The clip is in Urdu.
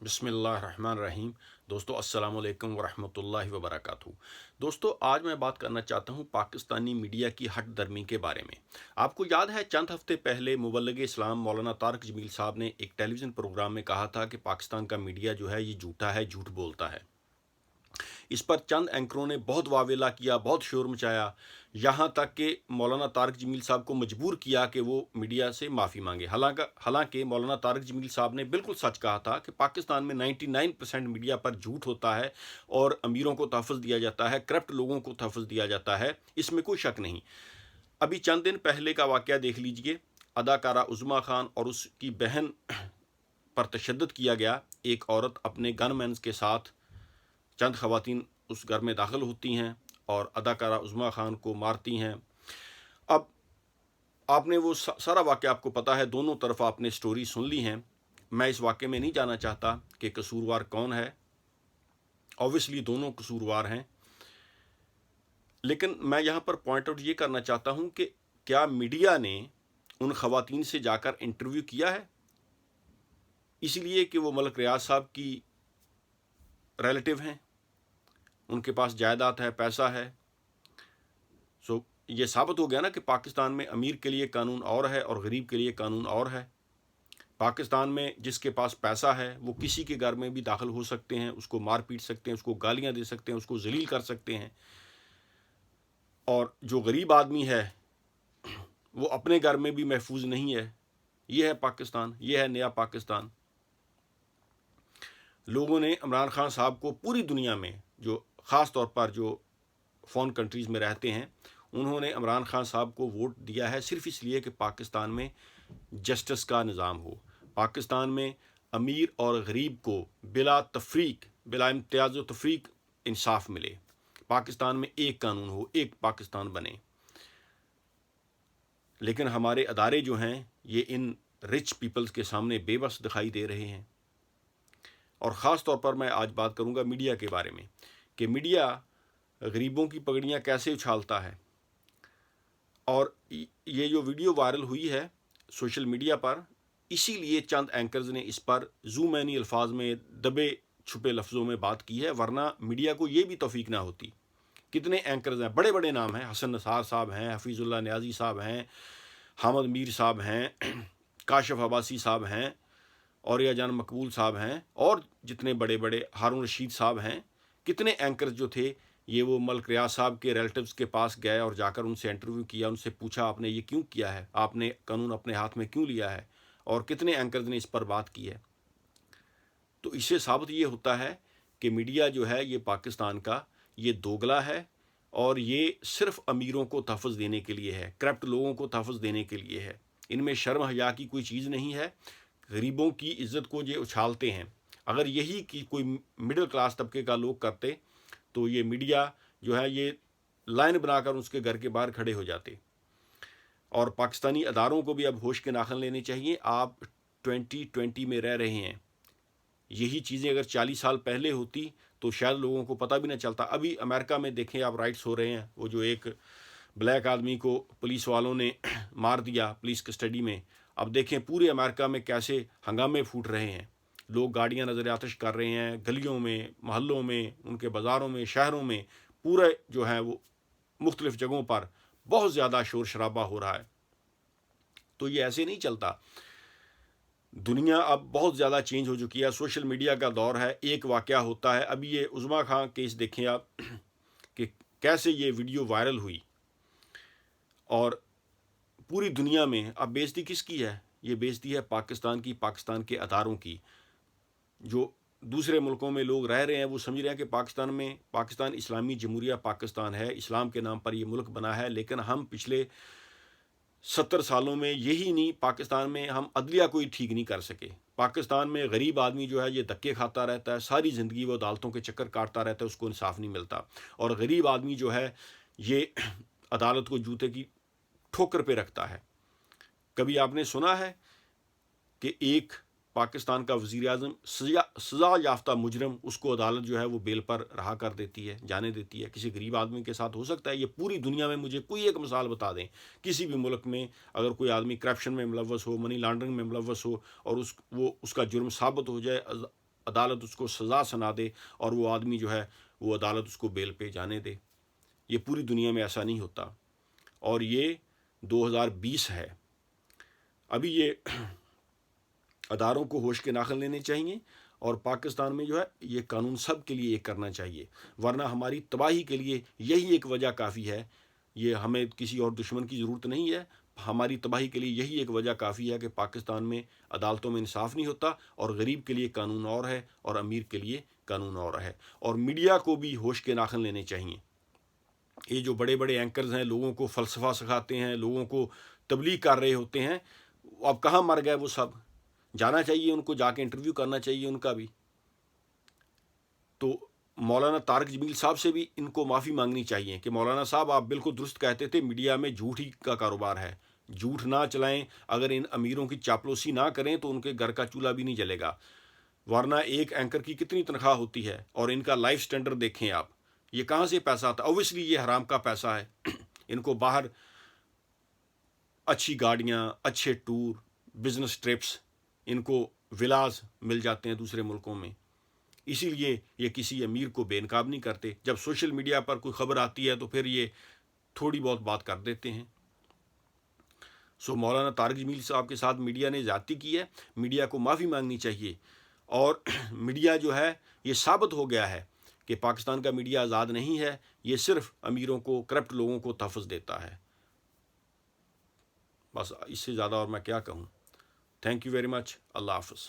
بسم اللہ الرحمن الرحیم۔ دوستو السلام علیکم ورحمۃ اللہ وبرکاتہ۔ دوستو آج میں بات کرنا چاہتا ہوں پاکستانی میڈیا کی ہٹ درمی کے بارے میں۔ آپ کو یاد ہے چند ہفتے پہلے مبلغ اسلام مولانا طارق جمیل صاحب نے ایک ٹیلی ویژن پروگرام میں کہا تھا کہ پاکستان کا میڈیا جو ہے یہ جھوٹا ہے، جھوٹ بولتا ہے۔ اس پر چند اینکروں نے بہت واویلا کیا، بہت شور مچایا، یہاں تک کہ مولانا طارق جمیل صاحب کو مجبور کیا کہ وہ میڈیا سے معافی مانگے۔ حالانکہ مولانا طارق جمیل صاحب نے بالکل سچ کہا تھا کہ پاکستان میں 99% میڈیا پر جھوٹ ہوتا ہے اور امیروں کو تحفظ دیا جاتا ہے، کرپٹ لوگوں کو تحفظ دیا جاتا ہے، اس میں کوئی شک نہیں۔ ابھی چند دن پہلے کا واقعہ دیکھ لیجئے، اداکارہ عظمیٰ خان اور اس کی بہن پر تشدد کیا گیا۔ ایک عورت اپنے گن مینز کے ساتھ، چند خواتین اس گھر میں داخل ہوتی ہیں اور اداکارہ عظمیٰ خان کو مارتی ہیں۔ اب آپ نے وہ سارا واقعہ آپ کو پتا ہے، دونوں طرف آپ نے سٹوری سن لی ہیں۔ میں اس واقعے میں نہیں جانا چاہتا کہ قصوروار کون ہے، اوبویسلی دونوں قصوروار ہیں، لیکن میں یہاں پر پوائنٹ آؤٹ یہ کرنا چاہتا ہوں کہ کیا میڈیا نے ان خواتین سے جا کر انٹرویو کیا ہے؟ اسی لیے کہ وہ ملک ریاض صاحب کی ریلیٹو ہیں، ان کے پاس جائیداد ہے، پیسہ ہے۔ یہ ثابت ہو گیا نا کہ پاکستان میں امیر کے لیے قانون اور ہے اور غریب کے لیے قانون اور ہے۔ پاکستان میں جس کے پاس پیسہ ہے وہ کسی کے گھر میں بھی داخل ہو سکتے ہیں، اس کو مار پیٹ سکتے ہیں، اس کو گالیاں دے سکتے ہیں، اس کو ذلیل کر سکتے ہیں، اور جو غریب آدمی ہے وہ اپنے گھر میں بھی محفوظ نہیں ہے۔ یہ ہے پاکستان، یہ ہے نیا پاکستان۔ لوگوں نے عمران خان صاحب کو پوری دنیا میں، جو خاص طور پر جو فارن کنٹریز میں رہتے ہیں، انہوں نے عمران خان صاحب کو ووٹ دیا ہے صرف اس لیے کہ پاکستان میں جسٹس کا نظام ہو، پاکستان میں امیر اور غریب کو بلا تفریق، بلا امتیاز و تفریق انصاف ملے، پاکستان میں ایک قانون ہو، ایک پاکستان بنے۔ لیکن ہمارے ادارے جو ہیں یہ ان رچ پیپلز کے سامنے بے بس دکھائی دے رہے ہیں۔ اور خاص طور پر میں آج بات کروں گا میڈیا کے بارے میں، کہ میڈیا غریبوں کی پگڑیاں کیسے اچھالتا ہے۔ اور یہ جو ویڈیو وائرل ہوئی ہے سوشل میڈیا پر، اسی لیے چند اینکرز نے اس پر زو مینی الفاظ میں، دبے چھپے لفظوں میں بات کی ہے، ورنہ میڈیا کو یہ بھی توفیق نہ ہوتی۔ کتنے اینکرز ہیں، بڑے بڑے نام ہیں، حسن نثار صاحب ہیں، حفیظ اللہ نیازی صاحب ہیں، حامد میر صاحب ہیں، کاشف عباسی صاحب ہیں، اوریا جان مقبول صاحب ہیں، اور جتنے بڑے بڑے، ہارون رشید صاحب ہیں، کتنے اینکرز جو تھے یہ وہ ملک ریاض صاحب کے ریلیٹیوز کے پاس گئے اور جا کر ان سے انٹرویو کیا، ان سے پوچھا آپ نے یہ کیوں کیا ہے، آپ نے قانون اپنے ہاتھ میں کیوں لیا ہے، اور کتنے اینکرز نے اس پر بات کی ہے۔ تو اس سے ثابت یہ ہوتا ہے کہ میڈیا جو ہے یہ پاکستان کا یہ دوگلا ہے، اور یہ صرف امیروں کو تحفظ دینے کے لیے ہے، کرپٹ لوگوں کو تحفظ دینے کے لیے ہے۔ ان میں شرم حیا کی کوئی چیز نہیں ہے، غریبوں کی عزت کو یہ اچھالتے ہیں۔ اگر یہی کی کوئی مڈل کلاس طبقے کا لوگ کرتے تو یہ میڈیا جو ہے یہ لائن بنا کر اس کے گھر کے باہر کھڑے ہو جاتے۔ اور پاکستانی اداروں کو بھی اب ہوش کے ناخن لینے چاہیے۔ آپ 2020 میں رہ رہے ہیں، یہی چیزیں اگر 40 سال پہلے ہوتی تو شاید لوگوں کو پتہ بھی نہ چلتا۔ ابھی امریکہ میں دیکھیں آپ، رائٹس ہو رہے ہیں، وہ جو ایک بلیک آدمی کو پولیس والوں نے مار دیا پولیس کسٹڈی میں، اب دیکھیں پورے امریکہ میں کیسے ہنگامے پھوٹ رہے ہیں، لوگ گاڑیاں نظر آتش کر رہے ہیں، گلیوں میں، محلوں میں، ان کے بازاروں میں، شہروں میں، پورے جو ہے وہ مختلف جگہوں پر بہت زیادہ شور شرابہ ہو رہا ہے۔ تو یہ ایسے نہیں چلتا۔ دنیا اب بہت زیادہ چینج ہو چکی ہے، سوشل میڈیا کا دور ہے، ایک واقعہ ہوتا ہے۔ ابھی یہ عظمیٰ خان کیس دیکھیں آپ کہ کیسے یہ ویڈیو وائرل ہوئی، اور پوری دنیا میں اب بے عزتی کس کی ہے؟ یہ بے عزتی ہے پاکستان کی، پاکستان کے اداروں کی۔ جو دوسرے ملکوں میں لوگ رہ رہے ہیں وہ سمجھ رہے ہیں کہ پاکستان اسلامی جمہوریہ پاکستان ہے، اسلام کے نام پر یہ ملک بنا ہے، لیکن ہم پچھلے 70 سالوں میں یہی نہیں، پاکستان میں ہم عدلیہ کوئی ٹھیک نہیں کر سکے۔ پاکستان میں غریب آدمی جو ہے یہ دھکے کھاتا رہتا ہے، ساری زندگی وہ عدالتوں کے چکر کاٹتا رہتا ہے، اس کو انصاف نہیں ملتا، اور غریب آدمی جو ہے یہ عدالت کو جوتے کی ٹھوکر پہ رکھتا ہے۔ کبھی آپ نے سنا ہے کہ ایک پاکستان کا وزیر اعظم سزا یافتہ مجرم، اس کو عدالت جو ہے وہ بیل پر رہا کر دیتی ہے، جانے دیتی ہے؟ کسی غریب آدمی کے ساتھ ہو سکتا ہے؟ یہ پوری دنیا میں مجھے کوئی ایک مثال بتا دیں، کسی بھی ملک میں اگر کوئی آدمی کرپشن میں ملوث ہو، منی لانڈرنگ میں ملوث ہو، اور اس کا جرم ثابت ہو جائے، عدالت اس کو سزا سنا دے اور وہ آدمی جو ہے وہ عدالت اس کو بیل پہ جانے دے. یہ پوری دنیا میں ایسا نہیں ہوتا، اور یہ 2020 ہے. ابھی یہ اداروں کو ہوش کے ناخن لینے چاہیے، اور پاکستان میں جو ہے یہ قانون سب کے لیے ایک کرنا چاہیے، ورنہ ہماری تباہی کے لیے یہی ایک وجہ کافی ہے. یہ ہمیں کسی اور دشمن کی ضرورت نہیں ہے. ہماری تباہی کے لیے یہی ایک وجہ کافی ہے کہ پاکستان میں عدالتوں میں انصاف نہیں ہوتا، اور غریب کے لیے قانون اور ہے اور امیر کے لیے قانون اور ہے. اور میڈیا کو بھی ہوش کے ناخن لینے چاہیے. یہ جو بڑے بڑے اینکرز ہیں، لوگوں کو فلسفہ سکھاتے ہیں، لوگوں کو تبلیغ کر رہے ہوتے ہیں، اب کہاں مر گئے وہ سب؟ جانا چاہیے ان کو، جا کے انٹرویو کرنا چاہیے ان کا بھی. تو مولانا طارق جمیل صاحب سے بھی ان کو معافی مانگنی چاہیے کہ مولانا صاحب آپ بالکل درست کہتے تھے، میڈیا میں جھوٹ ہی کا کاروبار ہے، جھوٹ نہ چلائیں. اگر ان امیروں کی چاپلوسی نہ کریں تو ان کے گھر کا چولہا بھی نہیں جلے گا. ورنہ ایک اینکر کی کتنی تنخواہ ہوتی ہے، اور ان کا لائف سٹینڈرڈ دیکھیں آپ، یہ کہاں سے پیسہ آتا ہے؟ اوبویسلی یہ حرام کا پیسہ ہے. ان کو باہر اچھی گاڑیاں، اچھے ٹور، بزنس ٹرپس، ان کو ولاز مل جاتے ہیں دوسرے ملکوں میں. اسی لیے یہ کسی امیر کو بے نقاب نہیں کرتے. جب سوشل میڈیا پر کوئی خبر آتی ہے تو پھر یہ تھوڑی بہت بات کر دیتے ہیں. مولانا طارق جمیل صاحب کے ساتھ میڈیا نے زیادتی کی ہے، میڈیا کو معافی مانگنی چاہیے. اور میڈیا جو ہے یہ ثابت ہو گیا ہے کہ پاکستان کا میڈیا آزاد نہیں ہے، یہ صرف امیروں کو، کرپٹ لوگوں کو تحفظ دیتا ہے. بس اس سے زیادہ اور میں کیا کہوں. Thank you very much. اللہ حافظ.